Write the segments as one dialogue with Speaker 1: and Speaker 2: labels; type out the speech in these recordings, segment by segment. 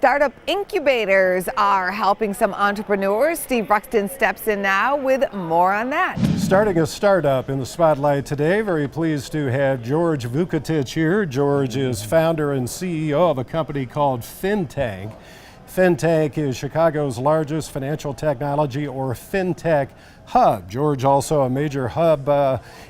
Speaker 1: Startup incubators are helping some entrepreneurs. Steve Ruxton steps in now with more on that.
Speaker 2: Starting a startup in the spotlight today. Very pleased to have George Vukotic here. George is founder and CEO of a company called FinTech. FinTech is Chicago's largest financial technology or fintech hub. George also a major hub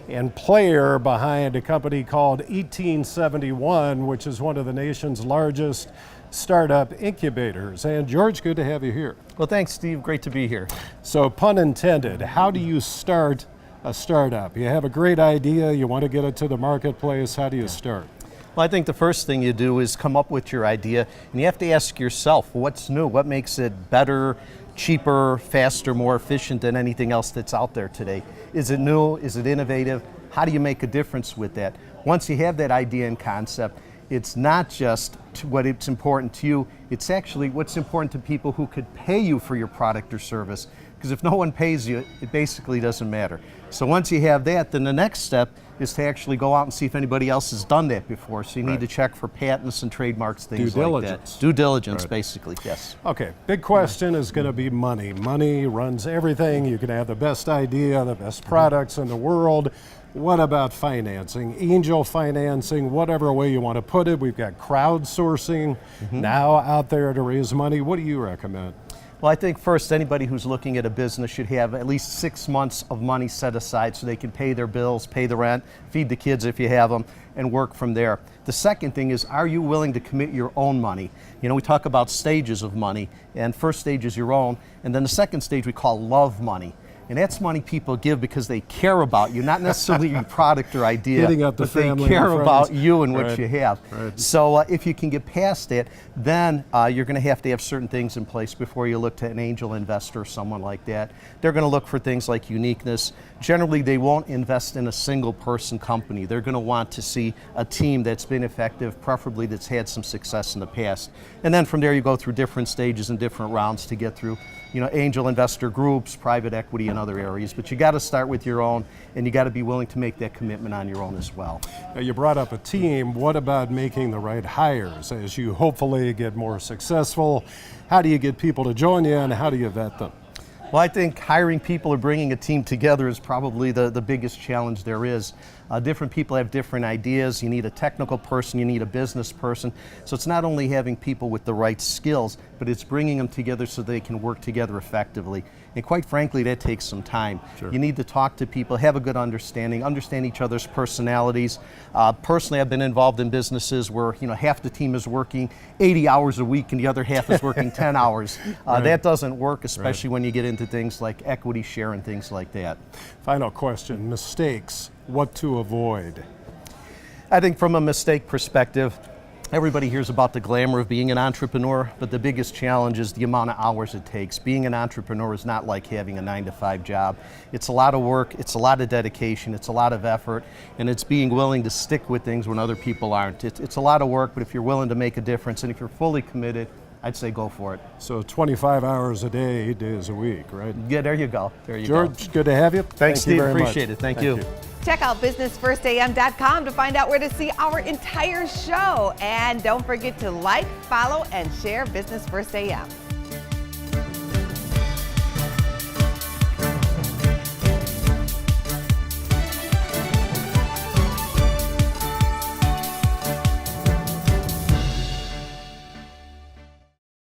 Speaker 2: and player behind a company called 1871, which is one of the nation's largest startup incubators. And George, good to have you here.
Speaker 3: Well, thanks, Steve. Great to be here.
Speaker 2: So, pun intended, how do you start a startup? You have a great idea, you want to get it to the marketplace. How do you start?
Speaker 3: Well, I think the first thing you do is come up with your idea, and you have to ask yourself, what's new? What makes it better, cheaper, faster, more efficient than anything else that's out there today? Is it new? Is it innovative? How do you make a difference with that? Once you have that idea and concept, it's not just what it's important to you, it's actually what's important to people who could pay you for your product or service. Because if no one pays you, it basically doesn't matter. So once you have that, then the next step is to actually go out and see if anybody else has done that before. So you need to check for patents and trademarks, things like that. Due diligence, basically, yes.
Speaker 2: Okay, big question is going to be money. Money runs everything. You can have the best idea, the best products in the world. What about financing, angel financing, whatever way you want to put it? We've got crowdsourcing now out there to raise money. What do you recommend?
Speaker 3: Well, I think first, anybody who's looking at a business should have at least 6 months of money set aside so they can pay their bills, pay the rent, feed the kids if you have them, and work from there. The second thing is, are you willing to commit your own money? You know, we talk about stages of money, and first stage is your own, and then the second stage we call love money. And that's money people give because they care about you, not necessarily your product or idea,
Speaker 2: up the
Speaker 3: but they
Speaker 2: family
Speaker 3: care
Speaker 2: and
Speaker 3: about
Speaker 2: friends.
Speaker 3: you and what you have.
Speaker 2: Right.
Speaker 3: So if you can get past that, then you're going to have certain things in place before you look to an angel investor or someone like that. They're going to look for things like uniqueness. Generally, they won't invest in a single person company. They're going to want to see a team that's been effective, preferably that's had some success in the past. And then from there, you go through different stages and different rounds to get through, you know, angel investor groups, private equity, and other areas. But you got to start with your own, and you got to be willing to make that commitment on your own as well.
Speaker 2: Now, you brought up a team. What about making the right hires as you hopefully get more successful? How do you get people to join you, and how do you vet them?
Speaker 3: Well, I think hiring people or bringing a team together is probably the biggest challenge there is. Different people have different ideas. You need a technical person, you need a business person. So it's not only having people with the right skills, but it's bringing them together so they can work together effectively. And quite frankly, that takes some time.
Speaker 2: Sure.
Speaker 3: You need to talk to people, have a good understand each other's personalities. Personally, I've been involved in businesses where, you know, half the team is working 80 hours a week and the other half is working 10 hours. That doesn't work, especially when you get into things like equity share and things like that.
Speaker 2: Final question, mistakes, what to avoid?
Speaker 3: I think from a mistake perspective, everybody hears about the glamour of being an entrepreneur, but the biggest challenge is the amount of hours it takes. Being an entrepreneur is not like having a 9-to-5 job. It's a lot of work, it's a lot of dedication, it's a lot of effort, and it's being willing to stick with things when other people aren't. It's a lot of work, but if you're willing to make a difference and if you're fully committed, I'd say go for it.
Speaker 2: So 25 hours a day, 8 days a week, right?
Speaker 3: Yeah, there you go. There you go.
Speaker 2: George, good to have you.
Speaker 3: Thanks, Steve. Appreciate it. Thank you.
Speaker 1: Check out businessfirstam.com to find out where to see our entire show. And don't forget to like, follow, and share Business First AM.